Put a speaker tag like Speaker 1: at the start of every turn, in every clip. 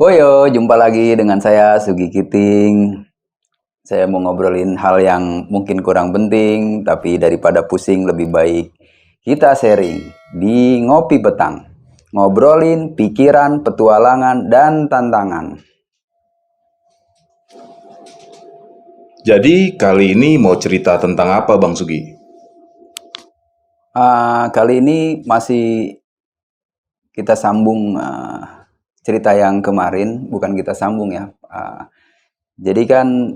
Speaker 1: Woyo, jumpa lagi dengan saya Sugi Kiting. Saya mau ngobrolin hal yang mungkin kurang penting, tapi daripada pusing lebih baik kita sharing di Ngopi Petang. Ngobrolin pikiran, petualangan, dan tantangan.
Speaker 2: Jadi kali ini mau cerita tentang apa Bang Sugi?
Speaker 1: Kali ini masih kita sambung cerita yang kemarin, bukan kita sambung ya. Jadi kan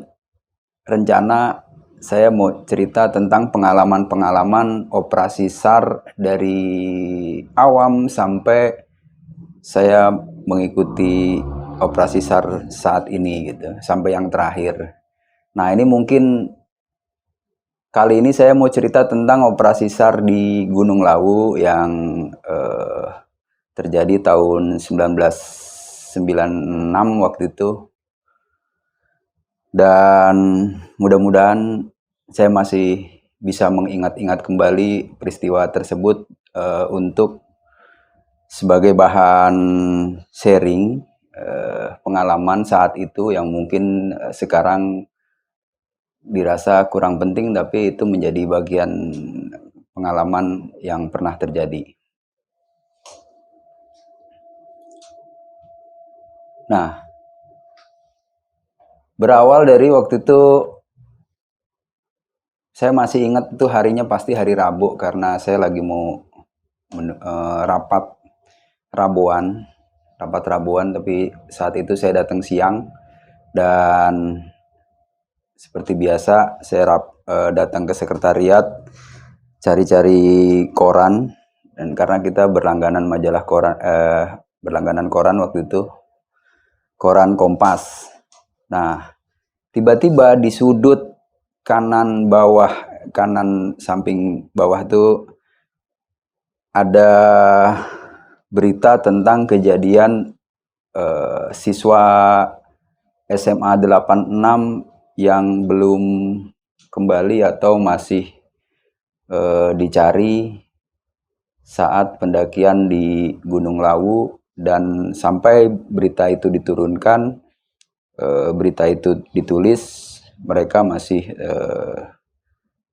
Speaker 1: rencana saya mau cerita tentang pengalaman-pengalaman operasi SAR dari awam sampai saya mengikuti operasi SAR saat ini gitu, sampai yang terakhir. Nah, ini mungkin kali ini saya mau cerita tentang operasi SAR di Gunung Lawu yang terjadi tahun 1996 waktu itu. Dan mudah-mudahan saya masih bisa mengingat-ingat kembali peristiwa tersebut untuk sebagai bahan sharing pengalaman saat itu yang mungkin sekarang dirasa kurang penting, tapi itu menjadi bagian pengalaman yang pernah terjadi. Nah, berawal dari waktu itu saya masih ingat itu harinya pasti hari Rabu karena saya lagi mau rapat Rabuan, tapi saat itu saya datang siang dan seperti biasa saya datang ke sekretariat cari-cari koran, dan karena kita berlangganan berlangganan koran waktu itu, koran Kompas. Nah, tiba-tiba di sudut kanan samping bawah itu ada berita tentang kejadian siswa SMA 86 yang belum kembali atau masih dicari saat pendakian di Gunung Lawu, dan sampai berita itu diturunkan, berita itu ditulis, mereka masih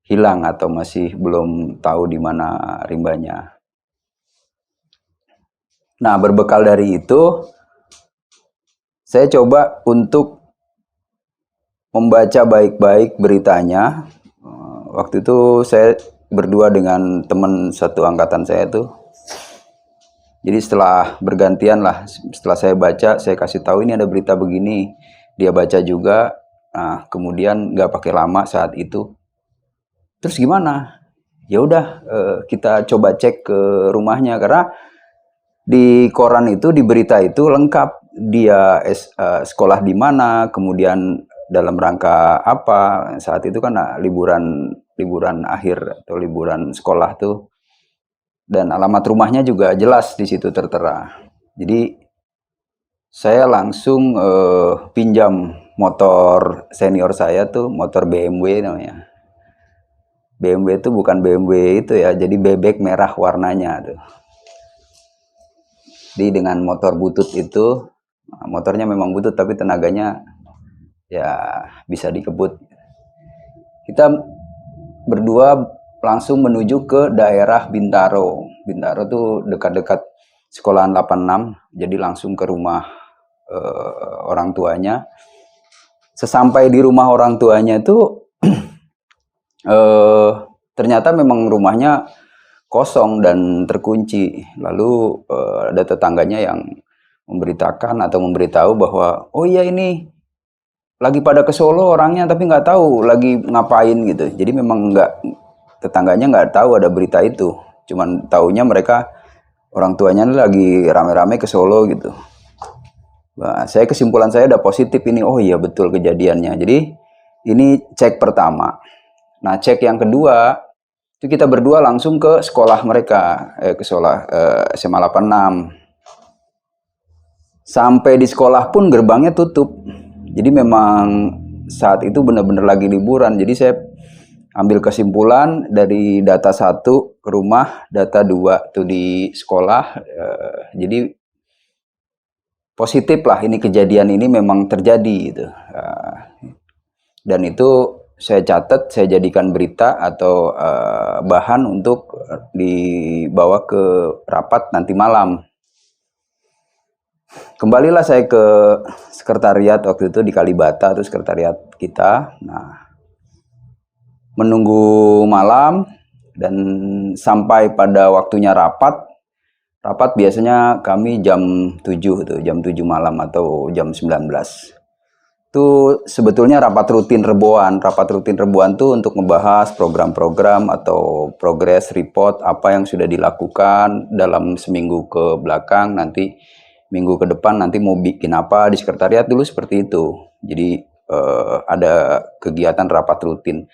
Speaker 1: hilang atau masih belum tahu di mana rimbanya. Nah, berbekal dari itu, saya coba untuk membaca baik-baik beritanya. Waktu itu saya berdua dengan teman satu angkatan saya tuh. Jadi setelah bergantian lah, setelah saya baca, saya kasih tahu ini ada berita begini. Dia baca juga. Nah, kemudian nggak pakai lama saat itu. Terus gimana? Ya udah, kita coba cek ke rumahnya karena di koran itu, di berita itu lengkap dia sekolah di mana, kemudian dalam rangka apa. Saat itu kan liburan akhir atau liburan sekolah tuh, dan alamat rumahnya juga jelas di situ tertera. Jadi saya langsung pinjam motor senior saya tuh, motor BMW namanya. BMW itu bukan BMW itu ya, jadi bebek merah warnanya tuh. Jadi dengan motor butut itu, motornya memang butut tapi tenaganya ya bisa dikebut. Kita berdua langsung menuju ke daerah Bintaro. Bintaro tuh dekat-dekat sekolahan 86, jadi langsung ke rumah orang tuanya. Sesampai di rumah orang tuanya itu ternyata memang rumahnya kosong dan terkunci. Lalu ada tetangganya yang memberitakan atau memberitahu bahwa oh iya ini lagi pada ke Solo orangnya, tapi nggak tahu lagi ngapain gitu. Jadi memang tetangganya nggak tahu ada berita itu. Cuman taunya mereka orang tuanya lagi rame-rame ke Solo gitu. Nah, kesimpulan saya udah positif ini. Oh iya betul kejadiannya. Jadi ini cek pertama. Nah, cek yang kedua itu kita berdua langsung ke sekolah mereka, ke sekolah SMA 86. Sampai di sekolah pun gerbangnya tutup. Jadi memang saat itu benar-benar lagi liburan. Jadi saya ambil kesimpulan dari data 1 ke rumah, data 2 tuh di sekolah. Jadi positif lah, ini kejadian ini memang terjadi gitu. Dan itu saya catat, saya jadikan berita atau bahan untuk dibawa ke rapat nanti malam. Kembalilah saya ke sekretariat waktu itu di Kalibata, itu sekretariat kita. Nah, menunggu malam dan sampai pada waktunya rapat. Rapat biasanya kami jam 7 tuh, jam 7 malam atau jam 19. Itu sebetulnya rapat rutin Reboan. Rapat rutin Reboan tuh untuk membahas program-program atau progress report apa yang sudah dilakukan dalam seminggu ke belakang, nanti minggu ke depan nanti mau bikin apa di sekretariat dulu seperti itu. Jadi ada kegiatan rapat rutin.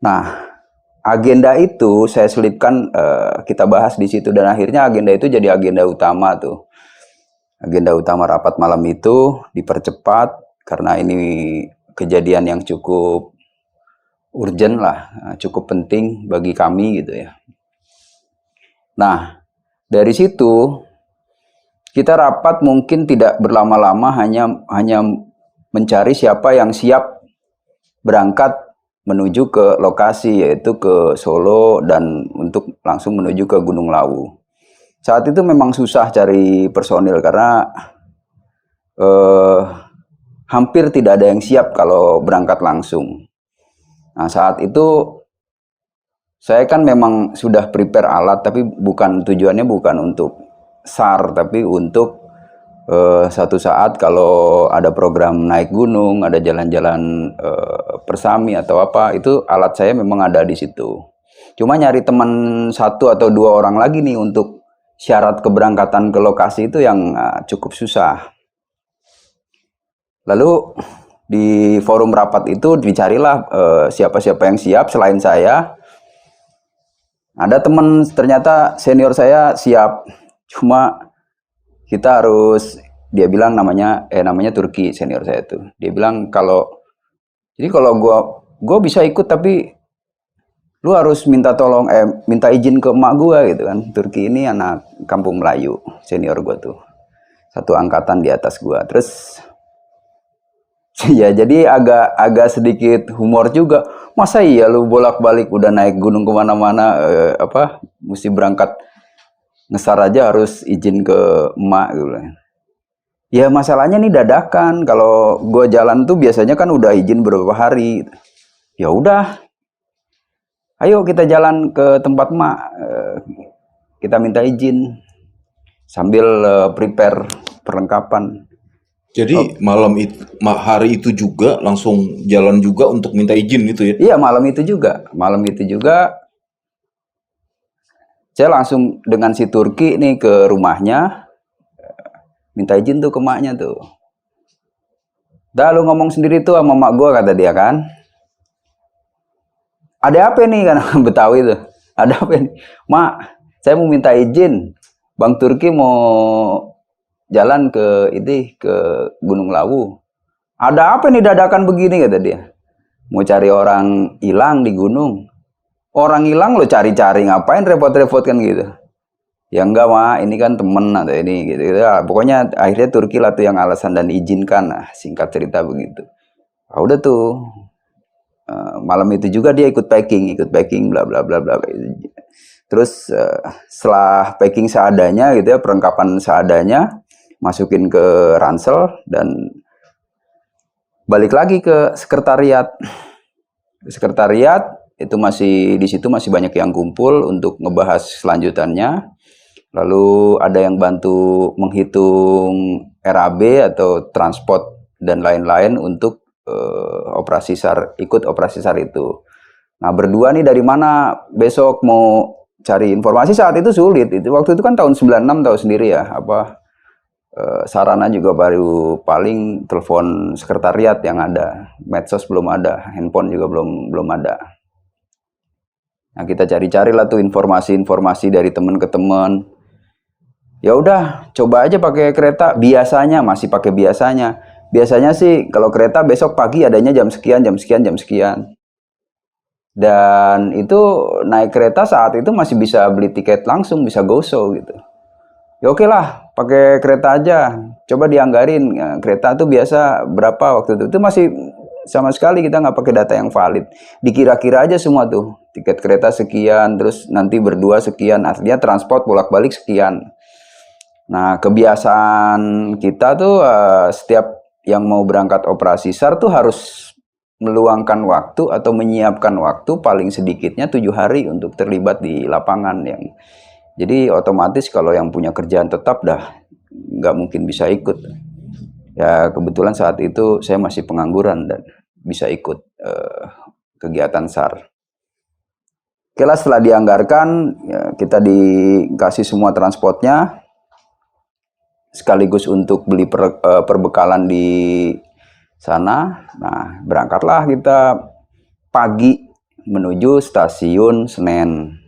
Speaker 1: Nah, agenda itu saya selipkan, kita bahas di situ, dan akhirnya agenda itu jadi agenda utama tuh. Agenda utama rapat malam itu dipercepat karena ini kejadian yang cukup urgent lah, cukup penting bagi kami gitu ya. Nah, dari situ kita rapat mungkin tidak berlama-lama, hanya mencari siapa yang siap berangkat menuju ke lokasi, yaitu ke Solo dan untuk langsung menuju ke Gunung Lawu. Saat itu memang susah cari personil karena hampir tidak ada yang siap kalau berangkat langsung. Nah, saat itu saya kan memang sudah prepare alat, tapi tujuannya bukan untuk SAR, tapi untuk satu saat kalau ada program naik gunung, ada jalan-jalan persami atau apa, itu alat saya memang ada di situ. Cuma nyari teman 1 atau 2 orang lagi nih untuk syarat keberangkatan ke lokasi itu yang cukup susah. Lalu di forum rapat itu dicarilah siapa-siapa yang siap selain saya. Ada teman, ternyata senior saya siap, cuma kita harus, dia bilang namanya Turki, senior saya tuh. Dia bilang kalau gua bisa ikut, tapi lu harus minta izin ke emak gua gitu kan. Turki ini anak kampung Melayu, senior gua tuh, 1 angkatan di atas gua. Terus ya jadi agak sedikit humor juga. Masa iya lu bolak-balik udah naik gunung kemana-mana, mesti berangkat ngesar aja harus izin ke emak gitu. Ya masalahnya nih dadakan. Kalau gue jalan tuh biasanya kan udah izin beberapa hari. Ya udah, ayo kita jalan ke tempat emak, kita minta izin sambil prepare perlengkapan.
Speaker 2: Jadi hari itu juga langsung jalan juga untuk minta izin gitu ya?
Speaker 1: Iya, malam itu juga saya langsung dengan si Turki nih ke rumahnya, minta izin tuh ke emaknya tuh. Dah lu ngomong sendiri tuh sama emak gua, kata dia kan. Ada apa nih, kan Betawi tuh. Ada apa nih? Mak, saya mau minta izin. Bang Turki mau jalan ke Gunung Lawu. Ada apa nih dadakan begini, kata dia. Mau cari orang hilang di gunung. Orang hilang lo cari-cari, ngapain repot-repot kan gitu. Ya enggak, Mak, ini kan temen atau ini gitu. Ya, pokoknya akhirnya Turki lah tuh yang alasan dan izinkan. Nah, singkat cerita begitu. Ah, udah tuh. Malam itu juga dia ikut packing bla bla bla bla. Terus setelah packing seadanya gitu ya, perlengkapan seadanya, masukin ke ransel dan balik lagi ke sekretariat. Sekretariat itu di situ masih banyak yang kumpul untuk ngebahas selanjutannya. Lalu ada yang bantu menghitung RAB atau transport dan lain-lain untuk ikut operasi SAR itu. Nah, berdua nih dari mana besok mau cari informasi, saat itu sulit. Waktu itu kan tahun 96, tahu sendiri ya, sarana juga baru paling telepon sekretariat yang ada, medsos belum ada, handphone juga belum ada. Nah, kita cari-cari lah tuh informasi dari teman ke teman. Ya udah, coba aja pakai kereta. Masih pakai biasanya. Biasanya sih kalau kereta besok pagi adanya jam sekian. Dan itu naik kereta saat itu masih bisa beli tiket langsung, bisa go show gitu. Ya oke lah, pakai kereta aja. Coba dianggarin, ya, kereta tuh biasa berapa waktu itu. Itu masih sama sekali kita nggak pakai data yang valid. Dikira-kira aja semua tuh. Tiket kereta sekian, terus nanti berdua sekian. Artinya transport bolak-balik sekian. Nah, kebiasaan kita tuh setiap yang mau berangkat operasi SAR tuh harus meluangkan waktu atau menyiapkan waktu paling sedikitnya 7 hari untuk terlibat di lapangan yang jadi otomatis kalau yang punya kerjaan tetap dah nggak mungkin bisa ikut. Ya kebetulan saat itu saya masih pengangguran dan bisa ikut kegiatan SAR. Oke lah, setelah dianggarkan ya, kita dikasih semua transportnya sekaligus untuk beli perbekalan di sana. Nah berangkatlah kita pagi menuju stasiun Senen.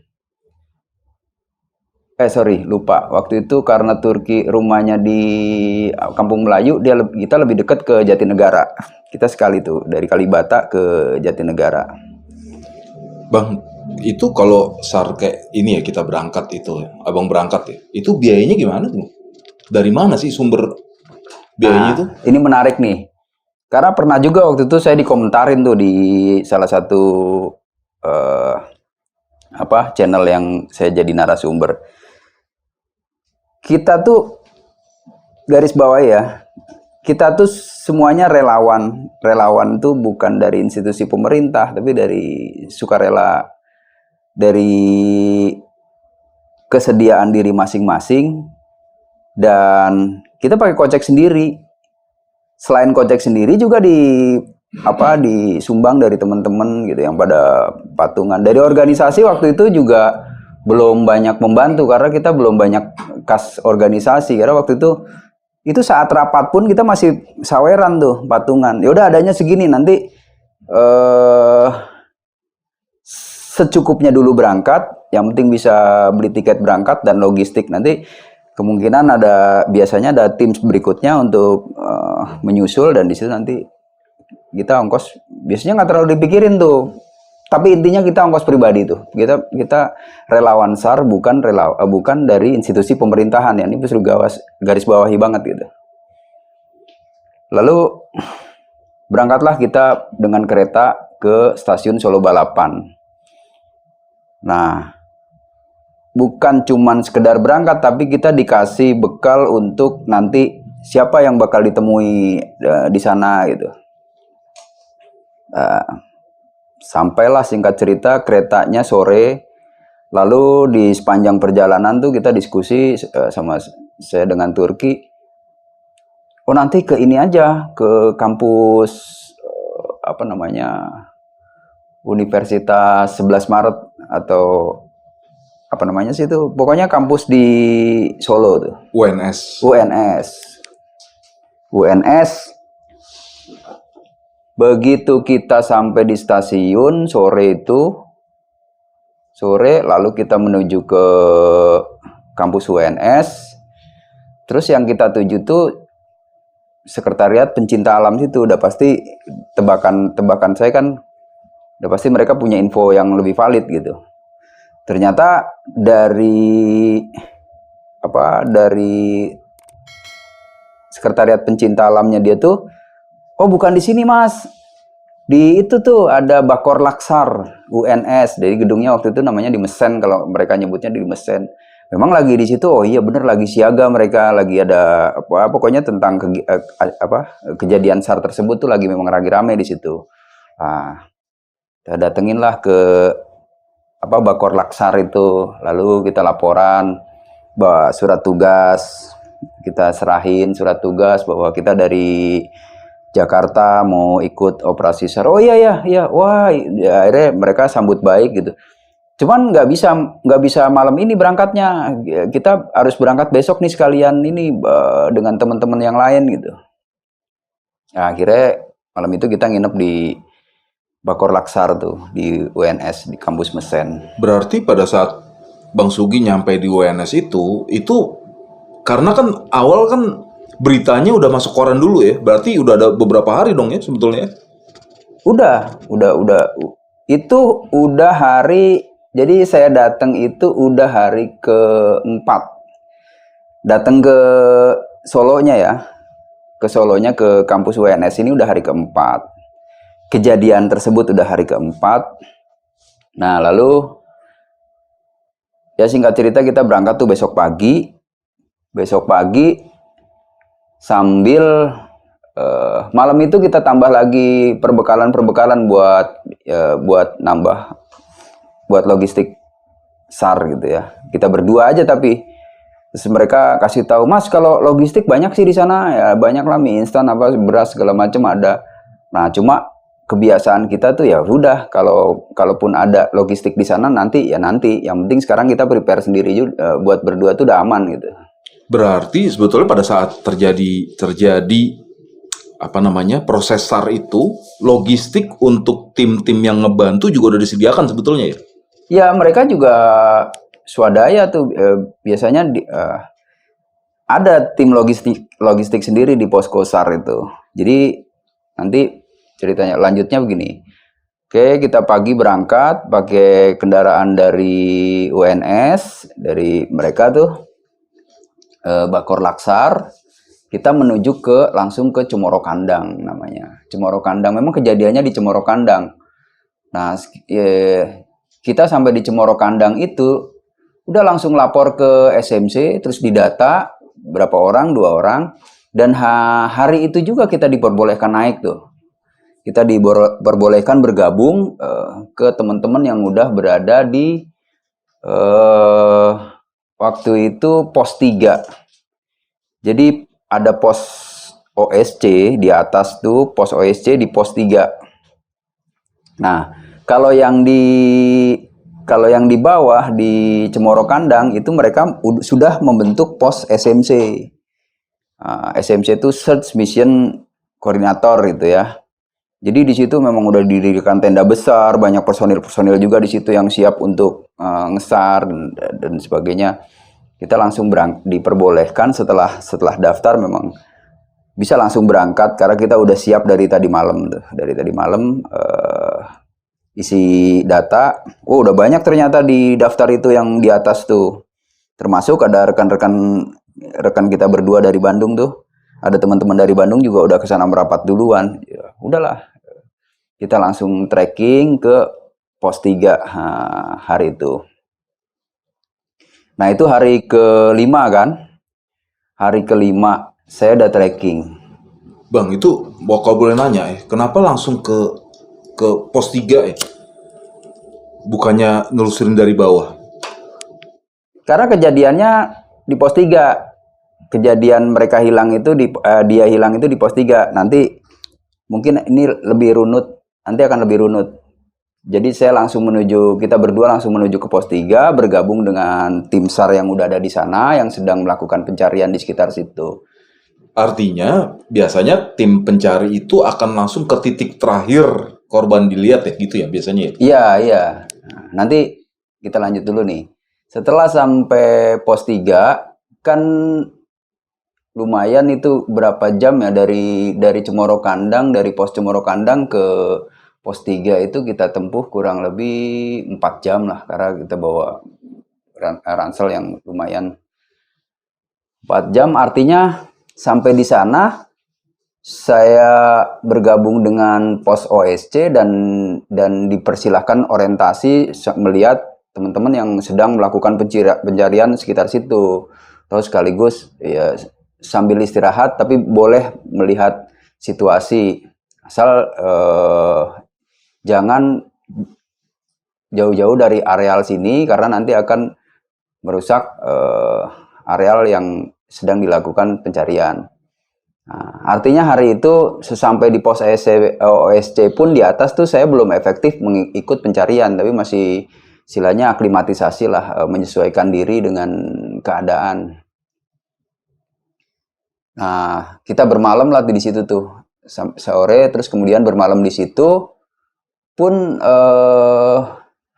Speaker 1: Lupa. Waktu itu karena Turki rumahnya di Kampung Melayu, kita lebih dekat ke Jatinegara. Kita sekali tuh dari Kalibata ke Jatinegara.
Speaker 2: Bang, itu kalau SAR kayak ini ya kita berangkat itu, abang berangkat ya, itu biayanya gimana tuh? Dari mana sih sumber biayanya tuh?
Speaker 1: Ini menarik nih. Karena pernah juga waktu itu saya dikomentarin tuh di salah satu channel yang saya jadi narasumber. Kita tuh garis bawah ya, kita tuh semuanya relawan. Relawan tuh bukan dari institusi pemerintah, tapi dari sukarela, dari kesediaan diri masing-masing. Dan kita pakai kocek sendiri. Selain kocek sendiri juga disumbang dari teman-teman gitu yang pada patungan. Dari organisasi waktu itu juga belum banyak membantu karena kita belum banyak kas organisasi. Karena waktu itu saat rapat pun kita masih saweran tuh patungan. Ya udah adanya segini, nanti secukupnya dulu berangkat. Yang penting bisa beli tiket berangkat dan logistik. Nanti kemungkinan biasanya ada tim berikutnya untuk menyusul, dan di situ nanti kita ongkos biasanya nggak terlalu dipikirin tuh. Tapi intinya kita ongkos pribadi tuh. Kita relawan SAR, bukan dari institusi pemerintahan ya. Ini perlu garis bawahi banget gitu. Lalu berangkatlah kita dengan kereta ke stasiun Solo Balapan. Nah, bukan cuman sekedar berangkat, tapi kita dikasih bekal untuk nanti siapa yang bakal ditemui di sana gitu. Sampailah singkat cerita keretanya sore. Lalu di sepanjang perjalanan tuh kita diskusi sama saya dengan Turki. Oh nanti ke ini aja, ke kampus Universitas 11 Maret atau apa namanya sih itu, pokoknya kampus di Solo tuh. UNS. Begitu kita sampai di stasiun sore, lalu kita menuju ke kampus UNS. Terus yang kita tuju tuh sekretariat pencinta alam situ. Udah pasti tebakan saya kan, udah pasti mereka punya info yang lebih valid gitu. Ternyata dari sekretariat pencinta alamnya dia tuh, oh bukan di sini mas, di itu tuh ada Bakor Laksar UNS. Jadi gedungnya waktu itu namanya di Mesen, kalau mereka nyebutnya di Mesen. Memang lagi di situ. Oh iya bener, lagi siaga mereka, lagi ada pokoknya tentang kejadian SAR tersebut tuh memang lagi rame di situ. Nah, kita datengin lah ke Bakor Laksar itu. Lalu kita laporan bawa surat tugas, kita serahin surat tugas bahwa kita dari Jakarta mau ikut operasi SAR. Oh iya, wah, ya, akhirnya mereka sambut baik gitu. Cuman nggak bisa malam ini berangkatnya, kita harus berangkat besok nih sekalian ini dengan teman-teman yang lain gitu. Nah, akhirnya malam itu kita nginep di Bakor Laksar tuh, di UNS di kampus Mesen.
Speaker 2: Berarti pada saat Bang Sugi nyampe di UNS itu karena kan awal kan beritanya udah masuk koran dulu ya, berarti udah ada beberapa hari dong ya sebetulnya.
Speaker 1: Udah. Itu udah hari, jadi saya datang itu udah hari keempat. datang ke Solonya ya, ke kampus UNS ini udah hari keempat. Kejadian tersebut udah hari keempat. Nah lalu ya singkat cerita kita berangkat tuh besok pagi. Sambil malam itu kita tambah lagi perbekalan buat nambah buat logistik SAR gitu ya. Kita berdua aja tapi terus mereka kasih tahu, Mas kalau logistik banyak sih di sana ya, banyak lah mie instan apa beras segala macam ada. Nah cuma kebiasaan kita tuh ya udah kalaupun ada logistik di sana nanti yang penting sekarang kita prepare sendiri juga buat berdua tuh udah aman gitu.
Speaker 2: Berarti sebetulnya pada saat terjadi apa namanya proses SAR itu, logistik untuk tim-tim yang ngebantu juga udah disediakan sebetulnya ya?
Speaker 1: Ya mereka juga swadaya tuh biasanya ada tim logistik sendiri di posko SAR itu. Jadi nanti ceritanya lanjutnya begini. Oke, kita pagi berangkat pakai kendaraan dari UNS, dari mereka tuh Bakor Laksar. Kita menuju langsung ke Cemoro Kandang namanya. Cemoro Kandang memang kejadiannya di Cemoro Kandang. Nah, kita sampai di Cemoro Kandang itu udah langsung lapor ke SMC, terus didata berapa orang, 2 orang, dan hari itu juga kita diperbolehkan naik tuh. Kita diperbolehkan bergabung ke teman-teman yang udah berada di waktu itu pos 3. Jadi ada pos OSC di atas tuh, pos OSC di pos 3. Nah, kalau yang di bawah di Cemoro Kandang itu mereka sudah membentuk pos SMC. SMC itu Search Mission Koordinator gitu ya. Jadi di situ memang udah didirikan tenda besar, banyak personil juga di situ yang siap untuk ngesar dan sebagainya. Kita langsung diperbolehkan setelah daftar memang bisa langsung berangkat karena kita udah siap dari tadi malam tuh. Dari tadi malam isi data, udah banyak ternyata di daftar itu yang di atas tuh. Termasuk ada rekan kita berdua dari Bandung tuh. Ada teman-teman dari Bandung juga udah kesana merapat duluan. Ya, udahlah. Kita langsung trekking ke pos 3 hari itu. Nah itu hari ke-5 kan. Hari ke-5 saya udah trekking.
Speaker 2: Bang, itu kalau boleh nanya kenapa langsung ke pos 3 bukannya nelusurin dari bawah?
Speaker 1: Karena kejadiannya di pos 3. Kejadian mereka hilang itu dia hilang itu di pos 3. Nanti mungkin ini lebih runut, nanti akan lebih runut. Jadi kita berdua langsung menuju ke pos 3, bergabung dengan tim SAR yang udah ada di sana, yang sedang melakukan pencarian di sekitar situ.
Speaker 2: Artinya, biasanya tim pencari itu akan langsung ke titik terakhir korban dilihat ya, gitu ya biasanya ya?
Speaker 1: Iya. Nah, nanti kita lanjut dulu nih. Setelah sampai pos 3, kan lumayan itu berapa jam ya dari Cemoro Kandang, dari pos Cemoro Kandang ke pos 3 itu kita tempuh kurang lebih 4 jam lah karena kita bawa ransel yang lumayan. 4 jam artinya sampai di sana saya bergabung dengan pos OSC dan dipersilahkan orientasi melihat teman-teman yang sedang melakukan pencarian sekitar situ. Terus sekaligus ya sambil istirahat tapi boleh melihat situasi. Asal jangan jauh-jauh dari areal sini karena nanti akan merusak areal yang sedang dilakukan pencarian. Nah, artinya hari itu sesampai di pos OSC pun di atas tuh saya belum efektif mengikut pencarian, tapi masih istilahnya aklimatisasi lah, menyesuaikan diri dengan keadaan. Nah, kita bermalam lah di situ tuh sore, terus kemudian bermalam di situ pun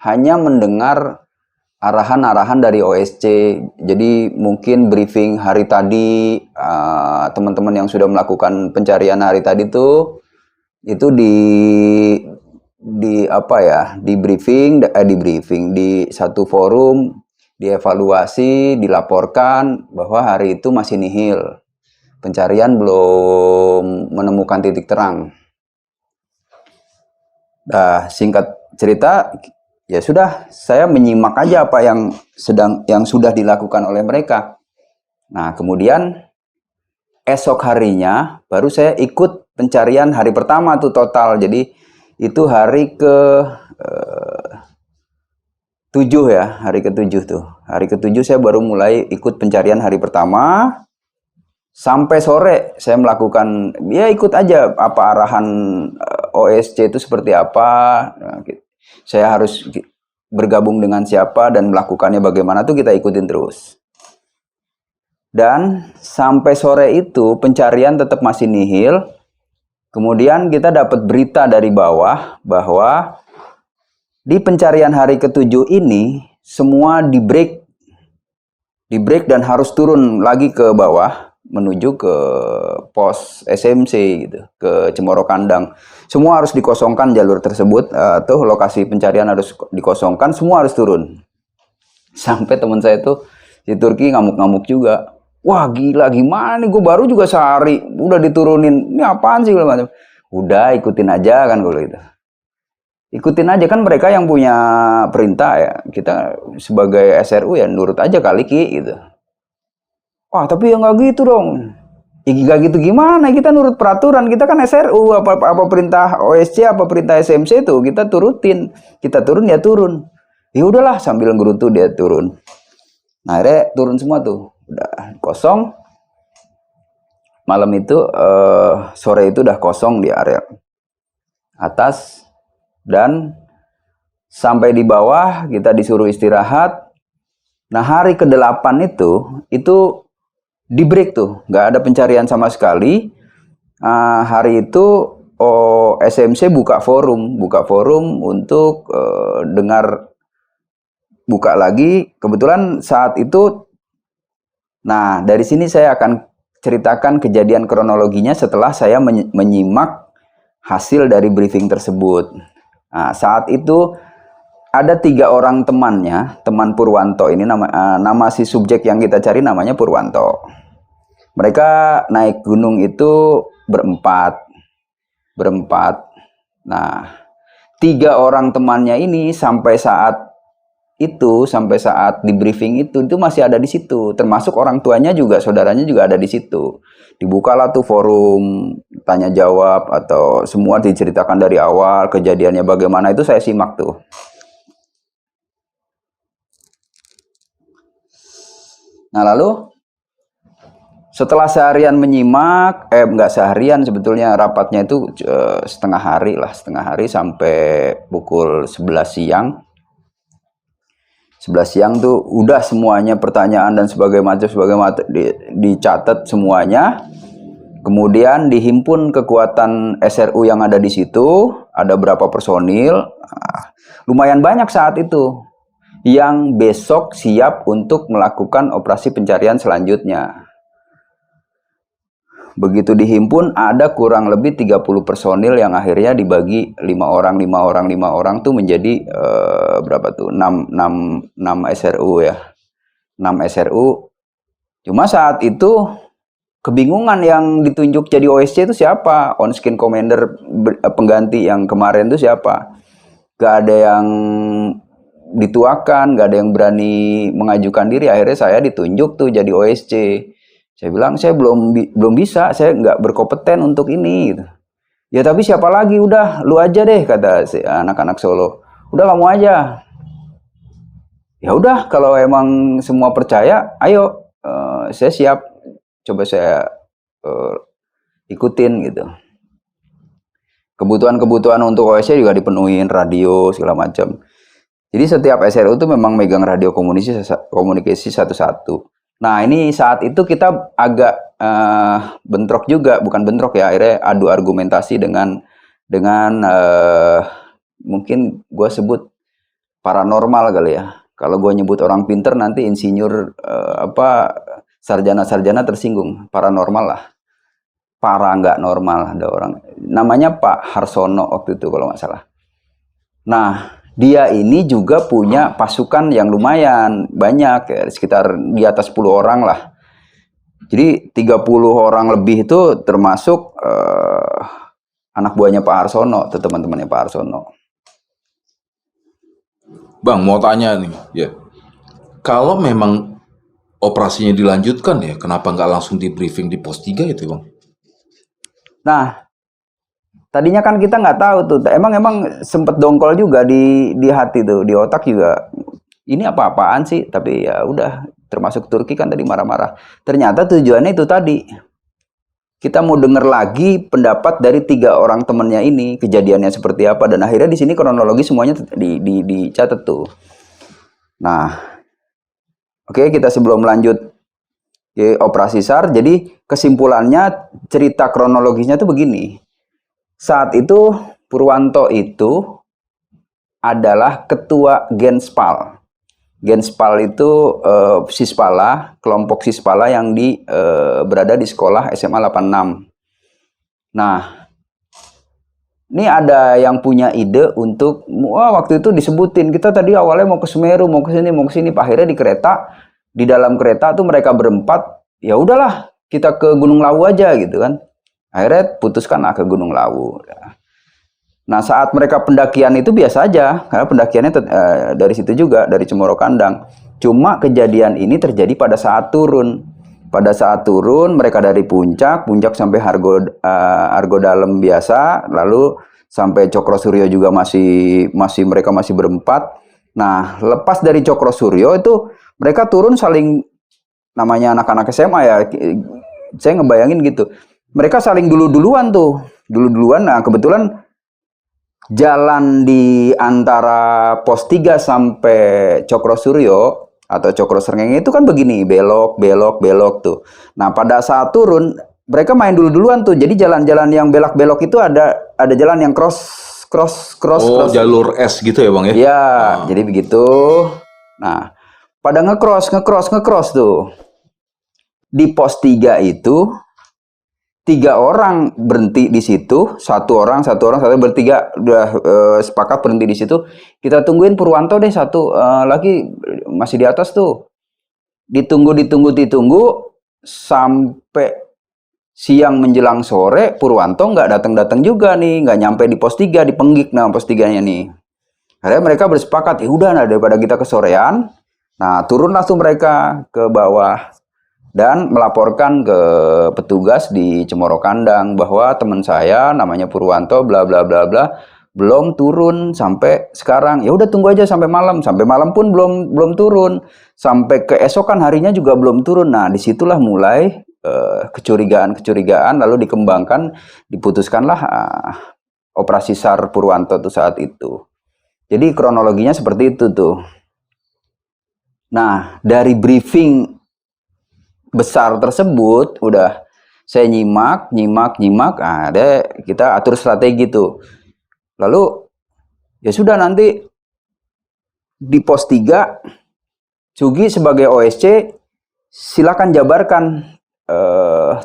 Speaker 1: hanya mendengar arahan-arahan dari OSC. Jadi mungkin briefing hari tadi teman-teman yang sudah melakukan pencarian hari tadi tuh itu di briefing di satu forum dievaluasi, dilaporkan bahwa hari itu masih nihil. Pencarian belum menemukan titik terang. Nah, singkat cerita, ya sudah, saya menyimak aja apa yang sudah dilakukan oleh mereka. Nah, kemudian esok harinya baru saya ikut pencarian hari pertama tuh total. Jadi itu hari ke 7 ya, hari ke-7 tuh. Hari ke-7 saya baru mulai ikut pencarian hari pertama. Sampai sore saya melakukan, ya ikut aja apa arahan OSC itu seperti apa. Nah, saya harus bergabung dengan siapa dan melakukannya bagaimana tuh kita ikutin terus. Dan sampai sore itu pencarian tetap masih nihil. Kemudian kita dapat berita dari bawah bahwa di pencarian hari ke-7 ini semua di break dan harus turun lagi ke bawah menuju ke pos SMC gitu, ke Cemoro Kandang. Semua harus dikosongkan jalur tersebut, atau lokasi pencarian harus dikosongkan, semua harus turun. Sampai teman saya tuh di Turki ngamuk-ngamuk juga. Wah gila, gimana nih, gue baru juga sehari udah diturunin, ini apaan sih macam. Udah ikutin aja kan kalau itu. Ikutin aja kan, mereka yang punya perintah ya. Kita sebagai SRU ya nurut aja kali Ki gitu. Wah tapi ya nggak gitu dong. Ya nggak gitu gimana, kita nurut peraturan, kita kan SRU, apa perintah OSC, apa perintah SMC itu kita turutin. Kita turun ya turun. Ya udahlah, sambil ngerutu dia turun. Nah akhirnya turun semua tuh. Udah kosong. Malam itu sore itu udah kosong di area atas, dan sampai di bawah kita disuruh istirahat. Nah hari ke-8 itu di break tuh, nggak ada pencarian sama sekali. Hari itu SMC buka forum untuk buka lagi. Kebetulan saat itu, nah dari sini saya akan ceritakan kejadian kronologinya setelah saya menyimak hasil dari briefing tersebut. Nah, saat itu ada 3 orang temannya, teman Purwanto ini, nama si subjek yang kita cari namanya Purwanto. Mereka naik gunung itu berempat. Nah, 3 orang temannya ini sampai saat di briefing itu masih ada di situ, termasuk orang tuanya juga, saudaranya juga ada di situ. Dibukalah tuh forum tanya jawab, atau semua diceritakan dari awal kejadiannya bagaimana, itu saya simak tuh. Nah lalu setelah seharian menyimak, enggak seharian sebetulnya, rapatnya itu setengah hari sampai pukul 11 siang. 11 siang tuh udah semuanya pertanyaan dan sebagainya dicatat semuanya. Kemudian dihimpun kekuatan SRU yang ada di situ, ada berapa personil. Lumayan banyak saat itu yang besok siap untuk melakukan operasi pencarian selanjutnya. Begitu dihimpun, ada kurang lebih 30 personil yang akhirnya dibagi 5 orang tuh menjadi berapa tuh? 6 SRU ya. 6 SRU. Cuma saat itu kebingungan, yang ditunjuk jadi OSC itu siapa? On skin commander pengganti yang kemarin itu siapa? Gak ada yang dituakan, gak ada yang berani mengajukan diri. Akhirnya saya ditunjuk tuh jadi OSC. Saya bilang saya belum bisa, saya nggak berkompeten untuk ini gitu. Ya tapi siapa lagi, udah lu aja deh, kata si anak-anak Solo. Udah kamu aja. Ya udah, kalau emang semua percaya, ayo, saya siap, coba saya ikutin gitu. Kebutuhan untuk OSC juga dipenuhin, radio segala macam. Jadi setiap SRU itu memang megang radio komunikasi satu-satu. Nah ini saat itu kita agak bentrok juga, bukan bentrok ya, akhirnya adu argumentasi dengan mungkin gue sebut paranormal kali ya. Kalau gue nyebut orang pinter nanti insinyur sarjana tersinggung. Paranormal lah, nggak normal. Ada orang namanya Pak Harsono waktu itu kalau nggak salah. Nah dia ini juga punya pasukan yang lumayan banyak, ya, sekitar di atas 10 orang lah. Jadi 30 orang lebih itu termasuk anak buahnya Pak Harsono, atau teman-temannya Pak Harsono.
Speaker 2: Bang, mau tanya nih, ya. Kalau memang operasinya dilanjutkan ya, kenapa nggak langsung di briefing di pos 3 itu, Bang?
Speaker 1: Nah, tadinya kan kita nggak tahu tuh, emang sempet dongkol juga di hati tuh, di otak juga. Ini apa-apaan sih? Tapi ya udah, termasuk Turki kan tadi marah-marah. Ternyata tujuannya itu tadi. Kita mau denger lagi pendapat dari 3 orang temennya ini, kejadiannya seperti apa, dan akhirnya di sini kronologi semuanya dicatat tuh. Nah, oke, kita sebelum lanjut ke operasi SAR, jadi kesimpulannya cerita kronologisnya tuh begini. Saat itu Purwanto itu adalah ketua Genspal. Genspal itu Sispala, kelompok Sispala yang berada di sekolah SMA 86. Nah, ini ada yang punya ide untuk, waktu itu disebutin, kita tadi awalnya mau ke Semeru, mau ke sini, akhirnya di dalam kereta tuh mereka berempat, ya udahlah, kita ke Gunung Lawu aja gitu kan. Akhirnya putuskan ke Gunung Lawu. Nah, saat mereka pendakian itu biasa aja, karena pendakiannya dari situ juga, dari Cemoro Kandang. Cuma kejadian ini terjadi pada saat turun. Pada saat turun, mereka dari puncak sampai Argo Dalem biasa, lalu sampai Cokro Suryo juga mereka masih berempat. Nah, lepas dari Cokro Suryo itu mereka turun saling, namanya anak-anak SMA ya, saya ngebayangin gitu. Mereka saling duluan tuh, Nah, kebetulan jalan di antara pos 3 sampai Cokro Suryo atau Cokro Srengenge itu kan begini, belok tuh. Nah, pada saat turun mereka main duluan tuh. Jadi jalan-jalan yang belok itu ada jalan yang cross.
Speaker 2: Jalur S gitu ya, Bang ya?
Speaker 1: Iya, jadi begitu. Nah, pada ngecross tuh. Di pos 3 itu 3 orang berhenti di situ, satu orang bertiga udah sepakat berhenti di situ. Kita tungguin Purwanto deh, satu lagi masih di atas tuh. Ditunggu sampai siang menjelang sore, Purwanto nggak datang juga nih, nggak nyampe di pos 3, di Penggik nah pos 3-nya nih. Akhirnya mereka bersepakat, ya udah, nah daripada kita kesorean, nah turunlah tuh mereka ke bawah dan melaporkan ke petugas di Cemoro Kandang bahwa teman saya namanya Purwanto bla bla bla bla belum turun sampai sekarang. Ya udah, tunggu aja sampai malam. Sampai malam pun belum turun. Sampai keesokan harinya juga belum turun. Nah, disitulah mulai kecurigaan lalu dikembangkan, diputuskanlah operasi SAR Purwanto tuh saat itu. Jadi kronologinya seperti itu tuh. Nah, dari briefing besar tersebut udah saya nyimak, ada kita atur strategi tuh. Lalu ya sudah, nanti di pos 3 Sugi sebagai OSC silakan jabarkan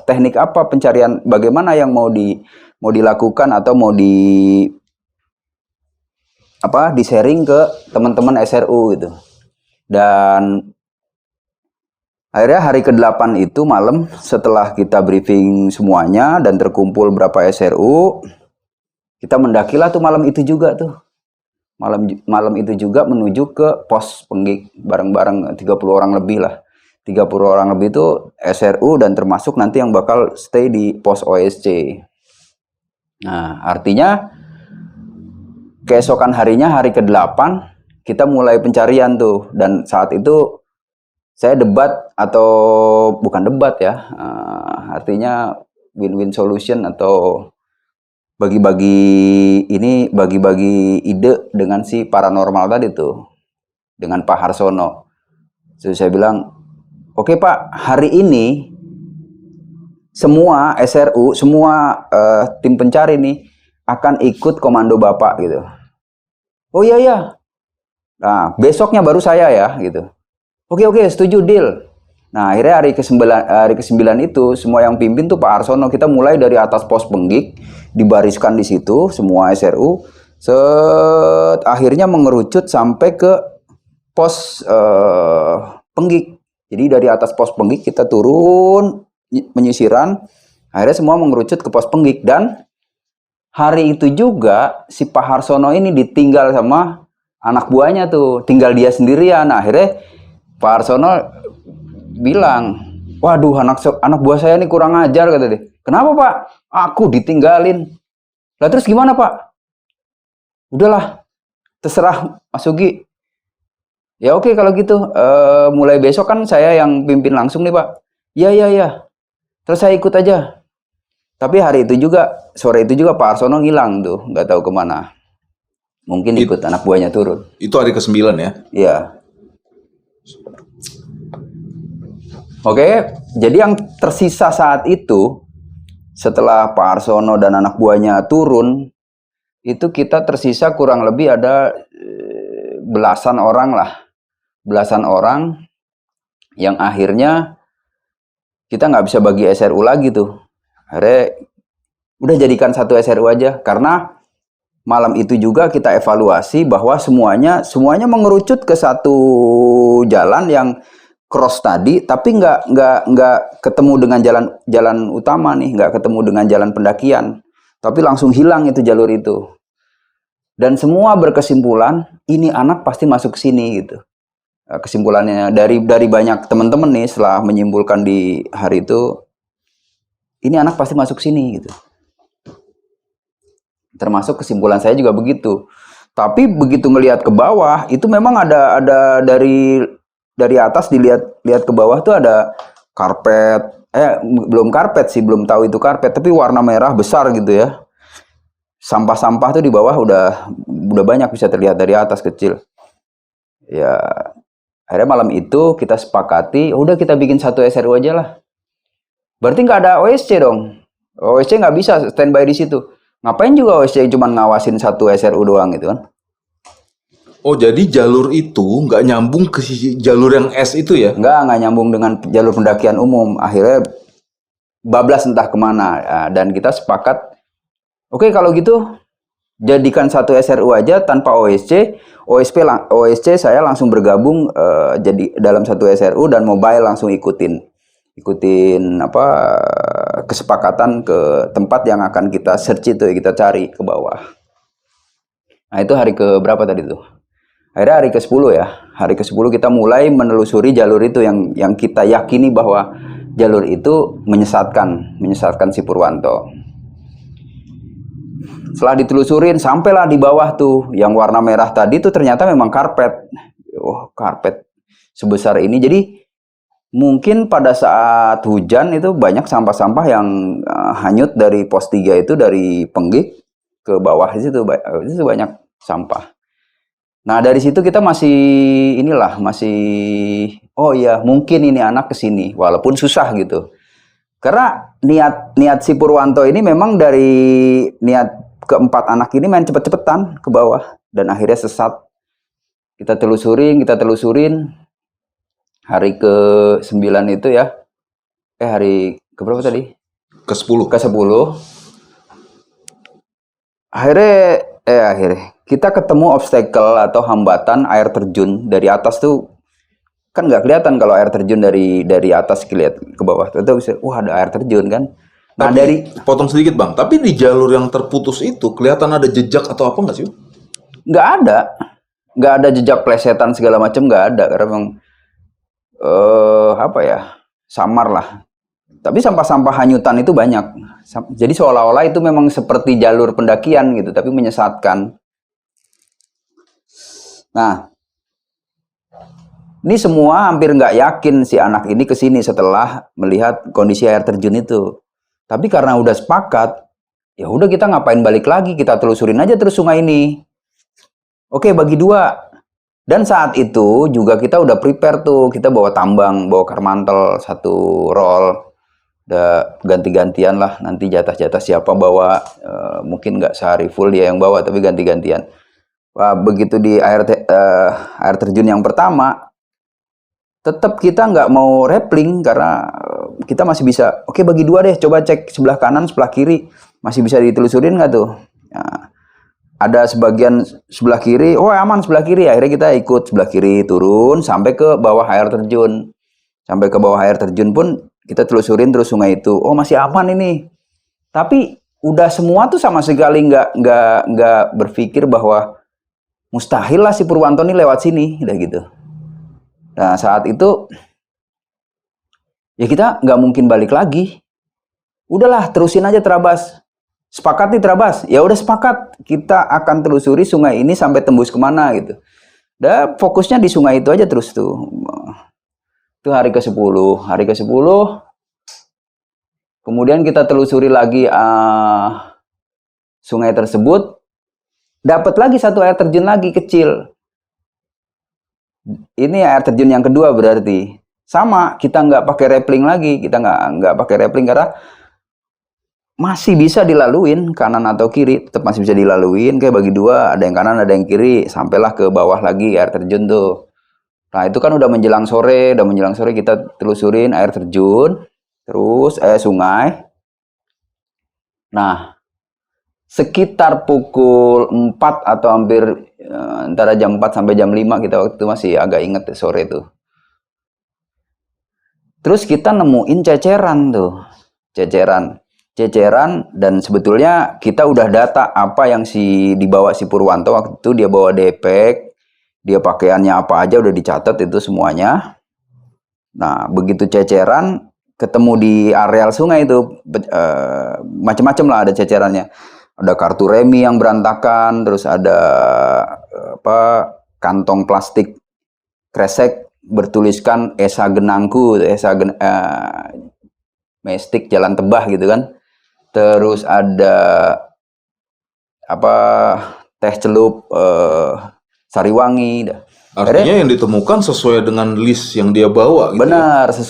Speaker 1: teknik apa pencarian, bagaimana yang mau dilakukan atau mau di sharing ke teman-teman SRU gitu. Dan akhirnya hari ke-8 itu malam, setelah kita briefing semuanya dan terkumpul berapa SRU, kita mendakilah tuh malam itu juga tuh. Malam itu juga menuju ke pos Penggik bareng-bareng 30 orang lebih lah. 30 orang lebih itu SRU dan termasuk nanti yang bakal stay di pos OSC. Nah, artinya keesokan harinya, hari ke-8, kita mulai pencarian tuh. Dan saat itu saya debat, atau bukan debat ya, artinya win-win solution atau bagi-bagi ide dengan si paranormal tadi tuh, dengan Pak Harsono. Jadi saya bilang, oke Pak, hari ini semua SRU, semua tim pencari nih akan ikut komando Bapak gitu. Oh iya. Nah, besoknya baru saya ya gitu. Oke, setuju, deal. Nah, akhirnya hari ke-9 itu semua yang pimpin tuh Pak Harsono. Kita mulai dari atas pos Penggik, dibariskan di situ semua SRU Akhirnya mengerucut sampai ke pos Penggik. Jadi dari atas pos Penggik kita turun menyisiran, akhirnya semua mengerucut ke pos Penggik. Dan hari itu juga si Pak Harsono ini ditinggal sama anak buahnya tuh, tinggal dia sendirian. Akhirnya Pak Harsono bilang, waduh anak buah saya ini kurang ajar, kata dia. Kenapa Pak? Aku ditinggalin. Lah terus gimana Pak? Udahlah, terserah Mas Sugi. Ya oke kalau gitu, mulai besok kan saya yang pimpin langsung nih Pak. Ya. Terus saya ikut aja. Tapi hari itu juga, sore itu juga Pak Harsono ngilang tuh, nggak tahu kemana. Mungkin ikut anak buahnya turun.
Speaker 2: Itu hari ke-9 ya?
Speaker 1: Iya. Oke, jadi yang tersisa saat itu, setelah Pak Harsono dan anak buahnya turun, itu kita tersisa kurang lebih ada belasan orang lah. Belasan orang yang akhirnya kita nggak bisa bagi SRU lagi tuh. Akhirnya udah jadikan satu SRU aja, karena malam itu juga kita evaluasi bahwa semuanya mengerucut ke satu jalan yang cross tadi, tapi nggak ketemu dengan jalan utama nih, nggak ketemu dengan jalan pendakian, tapi langsung hilang itu jalur itu. Dan semua berkesimpulan ini anak pasti masuk ke sini gitu. Kesimpulannya dari banyak teman-teman nih setelah menyimpulkan di hari itu, ini anak pasti masuk sini gitu. Termasuk kesimpulan saya juga begitu. Tapi begitu ngelihat ke bawah, itu memang ada dari atas lihat ke bawah tuh ada karpet. Belum karpet sih, belum tahu itu karpet, tapi warna merah besar gitu ya. Sampah-sampah tuh di bawah udah banyak bisa terlihat dari atas kecil. Ya, akhirnya malam itu kita sepakati, udah kita bikin satu SRU aja lah. Berarti nggak ada OSC dong. OSC nggak bisa standby di situ. Ngapain juga OSC cuma ngawasin satu SRU doang gitu kan?
Speaker 2: Oh, jadi jalur itu nggak nyambung ke jalur yang S itu ya?
Speaker 1: Nggak nyambung dengan jalur pendakian umum. Akhirnya bablas entah kemana. Dan kita sepakat, oke kalau gitu jadikan satu SRU aja tanpa OSC. OSC saya langsung bergabung jadi dalam satu SRU, dan mobile langsung ikutin kesepakatan ke tempat yang akan kita search itu, kita cari ke bawah. Nah itu hari ke berapa tadi tuh? Akhirnya hari ke-10 ya. Hari ke-10 kita mulai menelusuri jalur itu yang kita yakini bahwa jalur itu menyesatkan si Purwanto. Setelah ditelusurin, sampailah di bawah tuh, yang warna merah tadi tuh ternyata memang karpet. Oh, karpet sebesar ini. Jadi mungkin pada saat hujan itu banyak sampah-sampah yang hanyut dari pos 3 itu, dari Penggik ke bawah itu banyak sampah. Nah dari situ kita masih oh iya mungkin ini anak kesini, walaupun susah gitu. Karena niat si Purwanto ini memang dari niat keempat anak ini main cepet-cepetan ke bawah, dan akhirnya sesat. Kita telusurin hari ke-9 itu ya. Hari ke berapa tadi?
Speaker 2: Ke-10.
Speaker 1: Ke-10. Akhirnya kita ketemu obstacle atau hambatan air terjun dari atas tuh. Kan nggak kelihatan kalau air terjun dari atas kelihatan ke bawah. Ternyata bisa, wah ada air terjun kan. Nah
Speaker 2: potong sedikit Bang, tapi di jalur yang terputus itu kelihatan ada jejak atau apa nggak sih?
Speaker 1: Nggak ada jejak plesetan segala macam, nggak ada, karena memang samar lah. Tapi sampah-sampah hanyutan itu banyak. Jadi seolah-olah itu memang seperti jalur pendakian gitu, tapi menyesatkan. Nah, ini semua hampir nggak yakin si anak ini kesini setelah melihat kondisi air terjun itu. Tapi karena udah sepakat, ya udah kita ngapain balik lagi, kita telusurin aja terus sungai ini. Oke, bagi 2. Dan saat itu juga kita udah prepare tuh, kita bawa tambang, bawa karmantel 1 roll. Udah ganti-gantian lah, nanti jatah-jatah siapa bawa, mungkin nggak sehari full dia yang bawa, tapi ganti-gantian. Wah, begitu di air terjun yang pertama, tetap kita nggak mau rappling karena kita masih bisa. Oke, bagi 2 deh, coba cek sebelah kanan, sebelah kiri, masih bisa ditelusurin nggak tuh? Nah, ada sebagian sebelah kiri, oh aman sebelah kiri. Akhirnya kita ikut sebelah kiri turun sampai ke bawah air terjun. Sampai ke bawah air terjun pun kita telusurin terus sungai itu. Oh masih aman ini. Tapi udah semua tuh sama sekali nggak berpikir bahwa mustahil lah si Purwanto ini lewat sini, udah gitu. Nah saat itu ya kita nggak mungkin balik lagi. Udahlah terusin aja Terabas. Sepakat nih Terabas, ya udah sepakat, kita akan telusuri sungai ini sampai tembus kemana gitu. Udah fokusnya di sungai itu aja terus tuh. Itu hari ke-10, kemudian kita telusuri lagi sungai tersebut, dapat lagi satu air terjun lagi kecil. Ini air terjun yang kedua berarti. Sama, kita nggak pakai rappelling lagi, kita nggak pakai rappelling karena masih bisa dilaluin kanan atau kiri, tetap masih bisa dilaluin, kayak bagi dua, ada yang kanan ada yang kiri, sampailah ke bawah lagi air terjun tuh. Nah itu kan udah menjelang sore kita telusurin air terjun, terus sungai. Nah sekitar pukul 4 atau hampir antara jam 4 sampai jam 5, kita waktu itu masih agak inget sore tuh. Terus kita nemuin ceceran tuh, ceceran, dan sebetulnya kita udah data apa yang dibawa si Purwanto waktu itu. Dia bawa depek, dia pakaiannya apa aja udah dicatat itu semuanya. Nah begitu ceceran ketemu di areal sungai itu, macam-macam lah ada cecerannya. Ada kartu remi yang berantakan, terus ada kantong plastik kresek bertuliskan Esa Genangku, Mestik Jalan Tebah gitu kan. Terus ada teh celup Sariwangi.
Speaker 2: Artinya yang ditemukan sesuai dengan list yang dia bawa gitu.
Speaker 1: Benar, ya?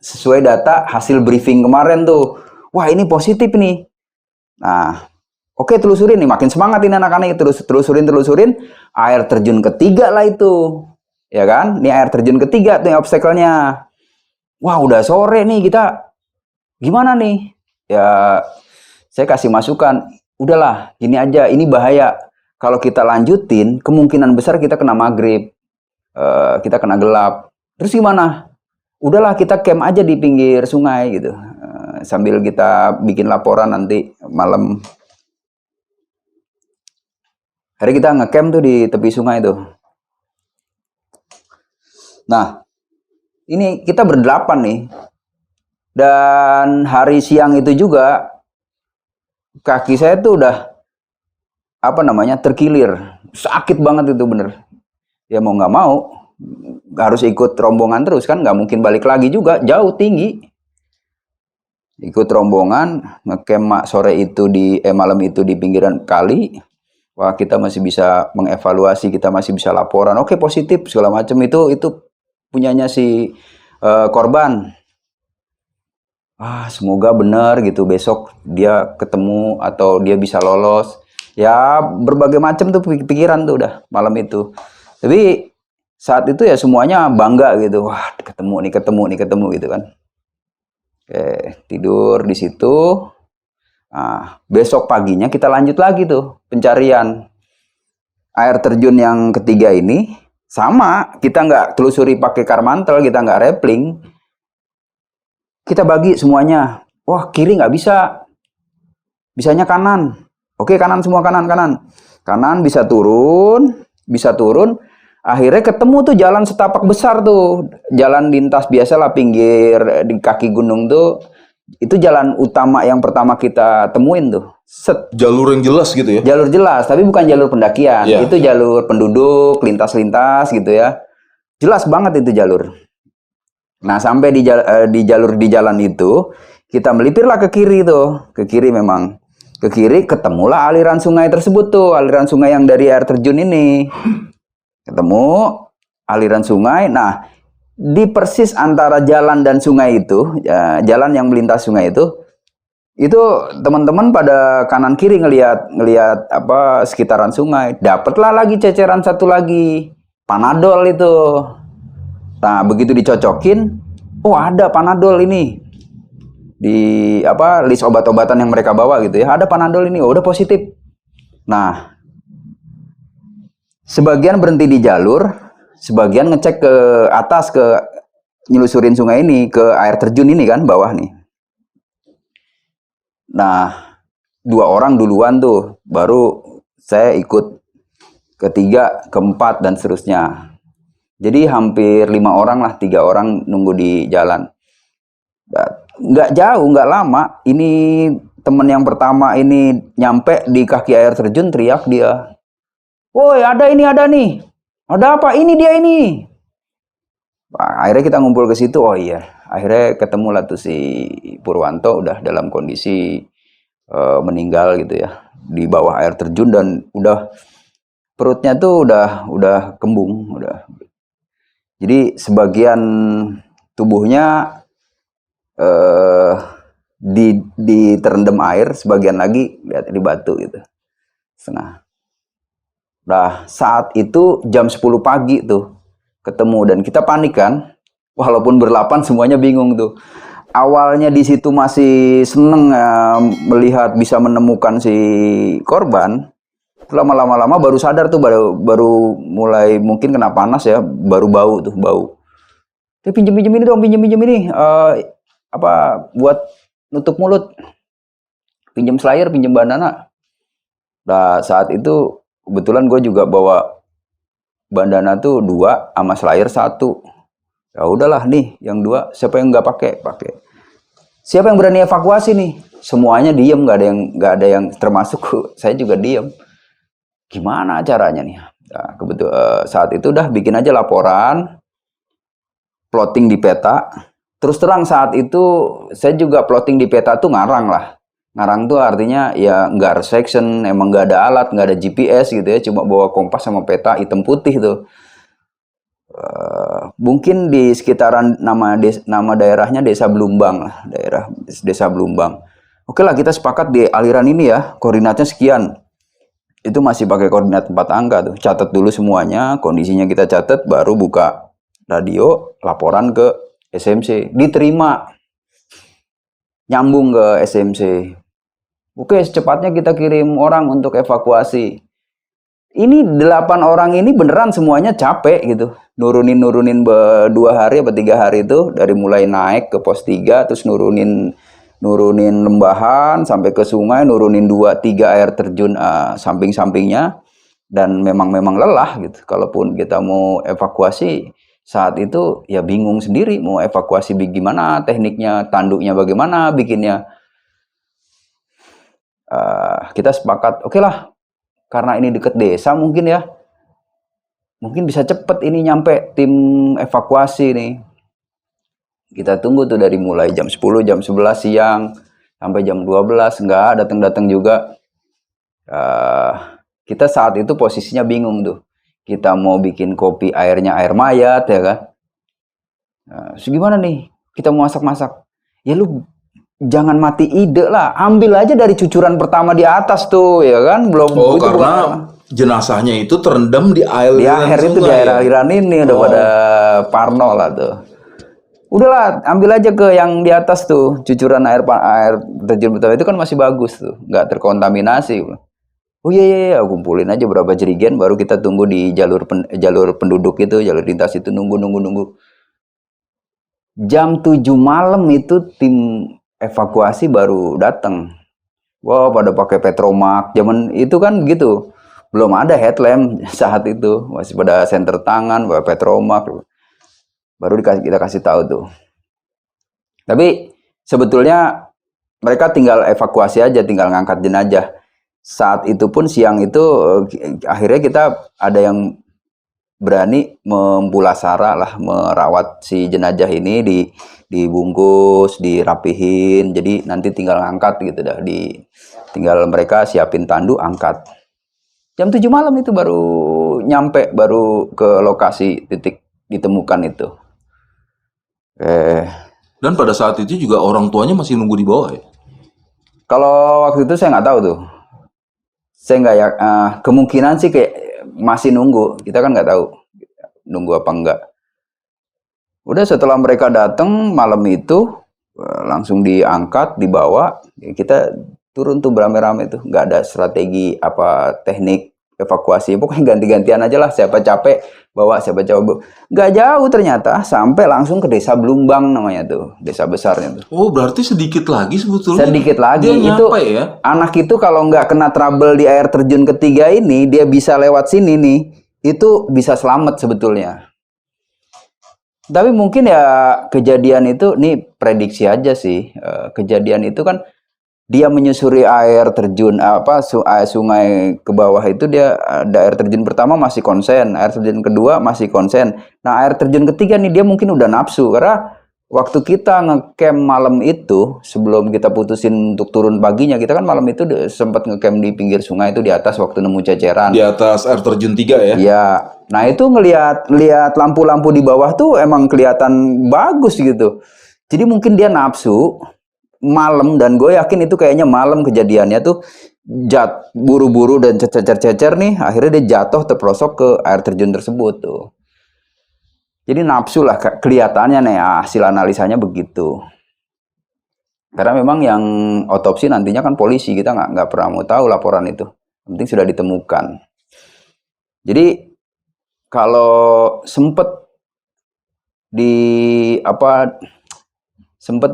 Speaker 1: sesuai data hasil briefing kemarin tuh. Wah, ini positif nih. Nah, oke telusurin nih, makin semangat ini anak-anak, terus telusurin air terjun ketiga lah itu. Ya kan? Ini air terjun ketiga tuh yang obstacle-nya. Wah, udah sore nih, kita gimana nih? Ya saya kasih masukan, udahlah gini aja, ini bahaya, kalau kita lanjutin kemungkinan besar kita kena maghrib, kita kena gelap. Terus gimana? Udahlah kita camp aja di pinggir sungai gitu, sambil kita bikin laporan nanti malam. Hari kita ngecamp tuh di tepi sungai tuh. Nah ini kita berdelapan nih. Dan hari siang itu juga kaki saya tuh udah terkilir, sakit banget itu bener. Ya mau nggak mau harus ikut rombongan terus kan, nggak mungkin balik lagi juga, jauh tinggi. Ikut rombongan ngecamp sore itu malam itu di pinggiran kali. Wah kita masih bisa mengevaluasi, kita masih bisa laporan, oke positif segala macam, itu punyanya si korban. Semoga benar gitu, besok dia ketemu atau dia bisa lolos. Ya berbagai macam tuh pikiran tuh udah malam itu. Tapi saat itu ya semuanya bangga gitu. Wah ketemu gitu kan. Oke, tidur di situ. Nah, besok paginya kita lanjut lagi tuh pencarian. Air terjun yang ketiga ini sama, kita nggak telusuri pakai karmantel, kita nggak rappelling. Kita bagi semuanya. Wah kiri nggak bisa, bisanya kanan. Oke kanan semua, kanan bisa turun. Akhirnya ketemu tuh jalan setapak besar tuh, jalan lintas biasa lah, pinggir di kaki gunung tuh. Itu jalan utama yang pertama kita temuin tuh.
Speaker 2: Jalur yang jelas gitu ya?
Speaker 1: Jalur jelas, tapi bukan jalur pendakian. Yeah. Itu jalur penduduk, lintas-lintas gitu ya. Jelas banget itu jalur. Nah sampai di jalan itu kita melipirlah ke kiri tuh, ke kiri ketemulah aliran sungai tersebut tuh, aliran sungai yang dari air terjun ini. Ketemu aliran sungai. Nah di persis antara jalan dan sungai itu, jalan yang melintas sungai itu teman-teman pada kanan kiri ngelihat sekitaran sungai. Dapatlah lagi ceceran satu lagi, Panadol itu. Nah begitu dicocokin, oh ada Panadol ini di list obat-obatan yang mereka bawa gitu ya, ada Panadol ini, oh udah positif. Nah, sebagian berhenti di jalur, sebagian ngecek ke atas, ke nyelusurin sungai ini, ke air terjun ini kan, bawah nih. Nah, 2 orang duluan tuh, baru saya ikut ketiga, keempat, dan seterusnya. Jadi hampir 5 orang lah, 3 orang nunggu di jalan. Nggak jauh, nggak lama. Ini temen yang pertama ini nyampe di kaki air terjun, teriak dia, "Woi, ada ini, ada nih. Ada apa? Ini dia ini." Nah, akhirnya kita ngumpul ke situ. Oh iya, akhirnya ketemu lah tuh si Purwanto udah dalam kondisi meninggal gitu ya, di bawah air terjun, dan udah perutnya tuh udah kembung, udah. Jadi sebagian tubuhnya terendam air, sebagian lagi lihat di batu gitu, setengah. Nah, saat itu jam 10 pagi tuh ketemu, dan kita panik kan, walaupun berlapan semuanya bingung tuh. Awalnya di situ masih seneng ya, melihat bisa menemukan si korban. Lama-lama baru sadar tuh, baru mulai mungkin kena panas ya, baru bau tuh, bau. Pinjem ini dong, pinjem ini, apa buat nutup mulut, pinjem slayer, pinjem bandana. Nah, saat itu kebetulan gue juga bawa bandana tuh 2 sama slayer 1. Ya udahlah nih, yang 2 siapa yang nggak pakai. Siapa yang berani evakuasi nih? Semuanya diem, nggak ada yang termasuk saya juga diem. Gimana caranya nih? Nah, kebetulan saat itu udah bikin aja laporan, plotting di peta. Terus terang saat itu saya juga plotting di peta tuh ngarang lah. Ngarang tuh artinya ya nggak resection, emang nggak ada alat, nggak ada GPS gitu ya, cuma bawa kompas sama peta hitam putih tuh. Mungkin di sekitaran nama daerahnya Desa Belumbang lah, daerah Desa Belumbang. Oke lah, kita sepakat di aliran ini ya, koordinatnya sekian. Itu masih pakai koordinat 4 angka tuh. Catat dulu semuanya, kondisinya kita catat, baru buka radio, laporan ke SMC. Diterima. Nyambung ke SMC. Oke, secepatnya kita kirim orang untuk evakuasi. Ini 8 orang ini beneran semuanya capek gitu. Nurunin 2 hari atau 3 hari itu, dari mulai naik ke pos 3, terus nurunin lembahan sampai ke sungai, nurunin 2-3 air terjun samping-sampingnya, dan memang lelah gitu. Kalaupun kita mau evakuasi saat itu ya bingung sendiri mau evakuasi gimana, tekniknya, tanduknya bagaimana bikinnya. Kita sepakat, oke lah, karena ini deket desa mungkin ya, mungkin bisa cepet ini nyampe tim evakuasi nih. Kita tunggu tuh dari mulai jam 10, jam 11 siang, sampai jam 12, nggak datang-datang juga. Kita saat itu posisinya bingung tuh. Kita mau bikin kopi airnya air mayat ya kan. Gimana nih? Kita mau masak-masak. Ya lu jangan mati ide lah. Ambil aja dari cucuran pertama di atas tuh ya kan. Belum
Speaker 2: Oh,
Speaker 1: itu
Speaker 2: karena jenazahnya itu terendam di air
Speaker 1: di akhir itu, di air-airan ini udah pada parno lah tuh. Udahlah, ambil aja ke yang di atas tuh, cucuran air terjun pertama itu kan masih bagus tuh, nggak terkontaminasi. Oh iya, kumpulin aja berapa jerigen, baru kita tunggu di jalur penduduk itu, jalur lintas itu, nunggu. Jam 7 malam itu tim evakuasi baru datang. Wah, pada pakai petromak. Zaman itu kan gitu, belum ada headlamp saat itu, masih pada senter tangan, pakai petromak. Baru kita kasih tahu tuh. Tapi sebetulnya mereka tinggal evakuasi aja, tinggal ngangkat jenazah. Saat itu pun siang itu akhirnya kita ada yang berani membulasara lah, merawat si jenazah ini, dibungkus, dirapihin. Jadi nanti tinggal ngangkat gitu dah, tinggal mereka siapin tandu, angkat. Jam 7 malam itu baru nyampe, baru ke lokasi titik ditemukan itu.
Speaker 2: Dan pada saat itu juga orang tuanya masih nunggu di bawah ya?
Speaker 1: Kalau waktu itu saya nggak tahu tuh. Saya nggak ya, kemungkinan sih kayak masih nunggu. Kita kan nggak tahu nunggu apa enggak. Udah setelah mereka datang malam itu langsung diangkat, dibawa. Kita turun tuh beramai-ramai tuh, nggak ada strategi apa teknik evakuasi, pokoknya ganti-gantian aja lah, siapa capek bawa, siapa capek nggak jauh ternyata sampai langsung ke desa Blumbang namanya tuh, desa besarnya tuh.
Speaker 2: Oh, berarti sedikit lagi sebetulnya
Speaker 1: Sedikit lagi
Speaker 2: dia
Speaker 1: itu
Speaker 2: nyampe ya.
Speaker 1: anak itu kalau nggak kena trouble di air terjun ketiga ini, dia bisa lewat sini nih, itu bisa selamat sebetulnya. Tapi mungkin ya kejadian itu, nih prediksi aja sih, kejadian itu kan dia menyusuri air terjun apa sungai ke bawah itu, dia ada air terjun pertama masih konsen, air terjun kedua masih konsen. Nah, air terjun ketiga nih dia mungkin udah nafsu karena waktu kita ngecamp malam itu sebelum kita putusin untuk turun paginya, kita kan malam itu sempat ngecamp di pinggir sungai itu di atas waktu nemu ceceran.
Speaker 2: Di atas air terjun 3 ya.
Speaker 1: Iya. Nah, itu ngelihat lampu-lampu di bawah tuh emang kelihatan bagus gitu. Jadi mungkin dia nafsu malam, dan gue yakin itu kayaknya malam kejadiannya tuh, buru-buru dan cecer-cecer nih, akhirnya dia jatuh terperosok ke air terjun tersebut tuh. Jadi nafsu lah kelihatannya nih, hasil analisanya begitu. Karena memang yang otopsi nantinya kan polisi, kita nggak pernah mau tahu laporan itu. Yang penting sudah ditemukan. Jadi kalau sempet di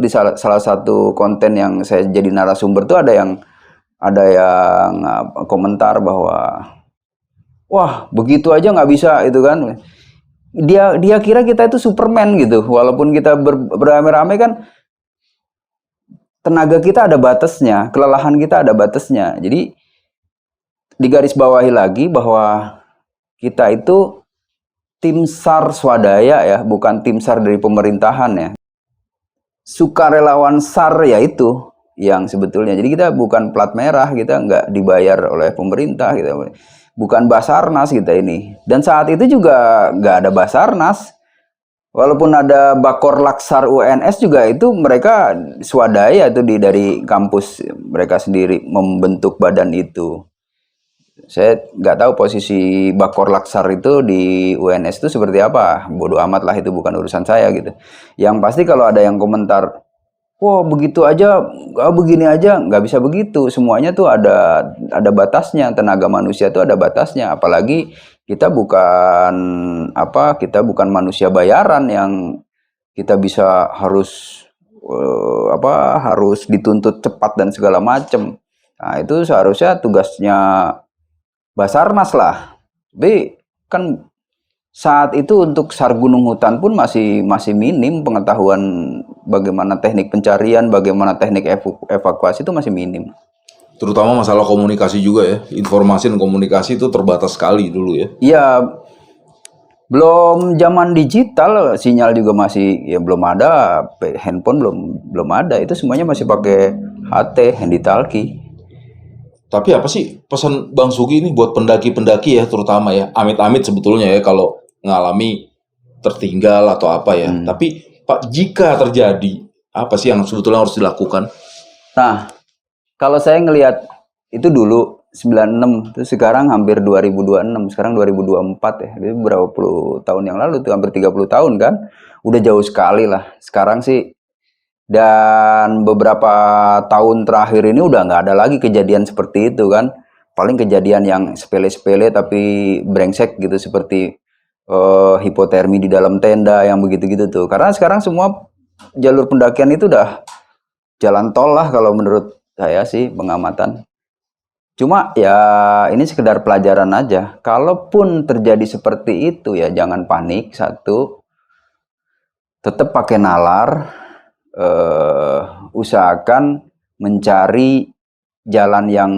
Speaker 1: salah satu konten yang saya jadi narasumber tuh ada yang komentar bahwa wah begitu aja nggak bisa itu kan, dia kira kita itu Superman gitu, walaupun kita beramai-ramai kan tenaga kita ada batasnya, kelelahan kita ada batasnya. Jadi digarisbawahi lagi bahwa kita itu tim SAR swadaya ya, bukan tim SAR dari pemerintahan ya. Sukarelawan SAR ya itu yang sebetulnya. Jadi kita bukan plat merah, kita nggak dibayar oleh pemerintah, kita bukan Basarnas kita ini. Dan saat itu juga nggak ada Basarnas. Walaupun ada Bakor Laksar UNS juga, itu mereka swadaya itu dari kampus mereka sendiri membentuk badan itu. Saya nggak tahu posisi Bakor Laksar itu di UNS itu seperti apa. Bodoh amat lah, itu bukan urusan saya gitu. Yang pasti kalau ada yang komentar, wah begitu aja, begini aja, nggak bisa begitu. Semuanya tuh ada batasnya. Tenaga manusia tuh ada batasnya. Apalagi kita bukan manusia bayaran yang kita bisa harus harus dituntut cepat dan segala macam. Nah, itu seharusnya tugasnya Basarnas lah. Tapi kan saat itu untuk SAR Gunung Hutan pun masih minim pengetahuan bagaimana teknik pencarian, bagaimana teknik evakuasi itu masih minim.
Speaker 2: Terutama masalah komunikasi juga ya. Informasi dan komunikasi itu terbatas sekali dulu ya.
Speaker 1: Iya. Belum zaman digital, sinyal juga masih ya belum ada, handphone belum ada. Itu semuanya masih pakai HT, handy talkie.
Speaker 2: Tapi apa sih pesan Bang Sugi ini buat pendaki-pendaki ya, terutama ya, amit-amit sebetulnya ya kalau ngalami tertinggal atau apa ya. Tapi Pak, jika terjadi, apa sih yang sebetulnya harus dilakukan?
Speaker 1: Nah, kalau saya ngelihat itu dulu 96, terus sekarang hampir 2026, sekarang 2024 ya. Itu berapa puluh tahun yang lalu tuh, hampir 30 tahun kan. Udah jauh sekali lah. Sekarang sih, dan beberapa tahun terakhir ini udah nggak ada lagi kejadian seperti itu kan. Paling kejadian yang sepele-sepele tapi brengsek gitu, seperti hipotermi di dalam tenda yang begitu-gitu tuh. Karena sekarang semua jalur pendakian itu udah jalan tol lah kalau menurut saya sih, pengamatan. Cuma ya ini sekedar pelajaran aja. Kalaupun terjadi seperti itu ya jangan panik. Satu, tetap pakai nalar. Usahakan mencari jalan yang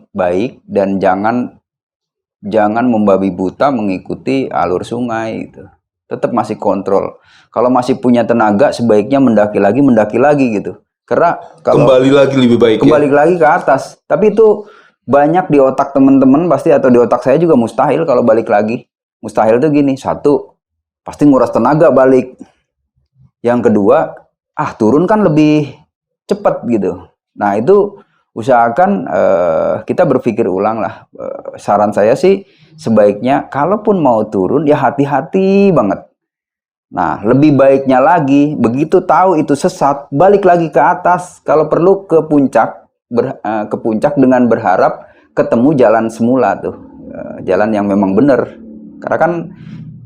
Speaker 1: baik dan jangan membabi buta mengikuti alur sungai gitu. Tetap masih kontrol. Kalau masih punya tenaga, sebaiknya mendaki lagi gitu. Karena kalau
Speaker 2: Kembali lagi lebih baik
Speaker 1: kembali lagi ke atas. Tapi itu banyak di otak teman-teman pasti, atau di otak saya juga mustahil kalau balik lagi. Mustahil tuh gini, satu, pasti nguras tenaga balik. Yang kedua, turun kan lebih cepat gitu. Nah, itu usahakan kita berpikir ulang lah. Saran saya sih sebaiknya kalaupun mau turun ya hati-hati banget. Nah, lebih baiknya lagi begitu tahu itu sesat, balik lagi ke atas. Kalau perlu ke puncak, ke puncak dengan berharap ketemu jalan semula tuh, jalan yang memang benar. Karena kan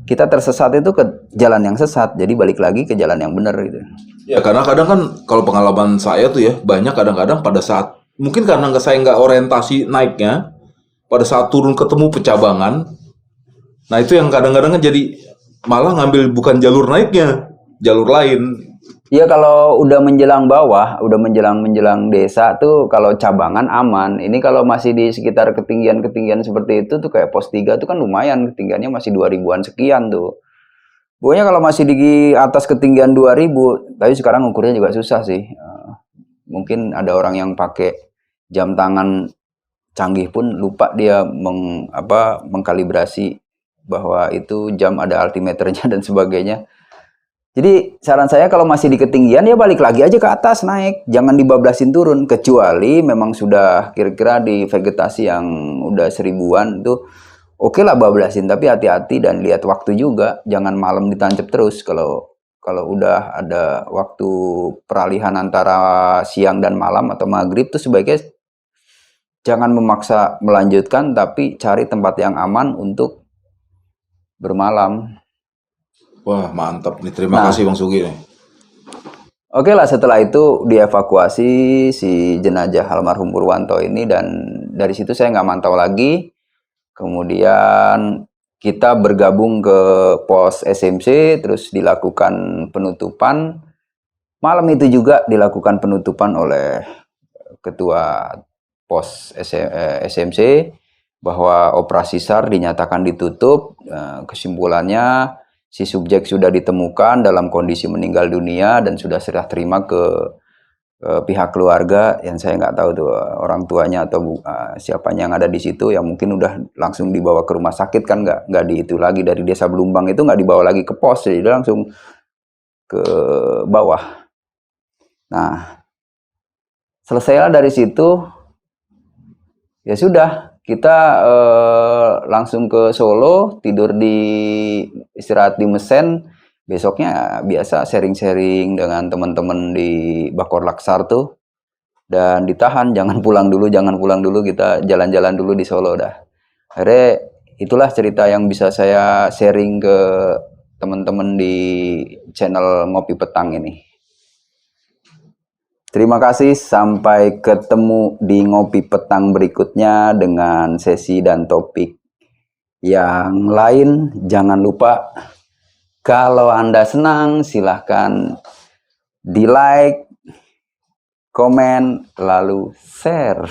Speaker 1: kita tersesat itu ke jalan yang sesat, jadi balik lagi ke jalan yang benar gitu.
Speaker 2: Ya, karena kadang kan kalau pengalaman saya tuh ya, banyak kadang-kadang pada saat mungkin karena saya nggak orientasi naiknya, pada saat turun ketemu pecabangan, nah itu yang kadang-kadang kan jadi malah ngambil bukan jalur naiknya, jalur lain.
Speaker 1: Iya, kalau udah menjelang bawah, udah menjelang desa tuh kalau cabangan aman. Ini kalau masih di sekitar ketinggian-ketinggian seperti itu tuh kayak pos 3 tuh kan lumayan, ketinggiannya masih 2000-an sekian tuh. Pokoknya kalau masih di atas ketinggian 2000, tapi sekarang ukurnya juga susah sih. Mungkin ada orang yang pakai jam tangan canggih pun lupa dia mengkalibrasi bahwa itu jam ada altimeternya dan sebagainya. Jadi saran saya kalau masih di ketinggian ya balik lagi aja ke atas naik, jangan dibablasin turun, kecuali memang sudah kira-kira di vegetasi yang udah 1000-an tuh oke lah bablasin, tapi hati-hati dan lihat waktu juga, jangan malam ditancap terus. Kalau udah ada waktu peralihan antara siang dan malam atau maghrib tuh sebaiknya jangan memaksa melanjutkan, tapi cari tempat yang aman untuk bermalam.
Speaker 2: Wah, mantap nih. Terima kasih Bang Sugi nih.
Speaker 1: Oke lah, setelah itu dievakuasi si jenazah almarhum Purwanto ini, dan dari situ saya nggak mantau lagi. Kemudian kita bergabung ke pos SMC, terus dilakukan penutupan. Malam itu juga dilakukan penutupan oleh ketua pos SMC bahwa operasi SAR dinyatakan ditutup. Kesimpulannya si subjek sudah ditemukan dalam kondisi meninggal dunia dan sudah serah terima ke pihak keluarga, yang saya nggak tahu tuh orang tuanya atau siapanya yang ada di situ, yang mungkin udah langsung dibawa ke rumah sakit kan, nggak di itu lagi dari desa Belumbang itu nggak dibawa lagi ke pos, jadi langsung ke bawah. Nah, selesailah dari situ, ya sudah kita langsung ke Solo, tidur istirahat di Mesen. Besoknya biasa sharing-sharing dengan teman-teman di Bakor Laksar tuh, dan ditahan jangan pulang dulu, kita jalan-jalan dulu di Solo dah. Akhirnya itulah cerita yang bisa saya sharing ke teman-teman di channel Ngopi Petang ini. Terima kasih, sampai ketemu di Ngopi Petang berikutnya dengan sesi dan topik yang lain. Jangan lupa, kalau Anda senang silahkan di like, komen, lalu share.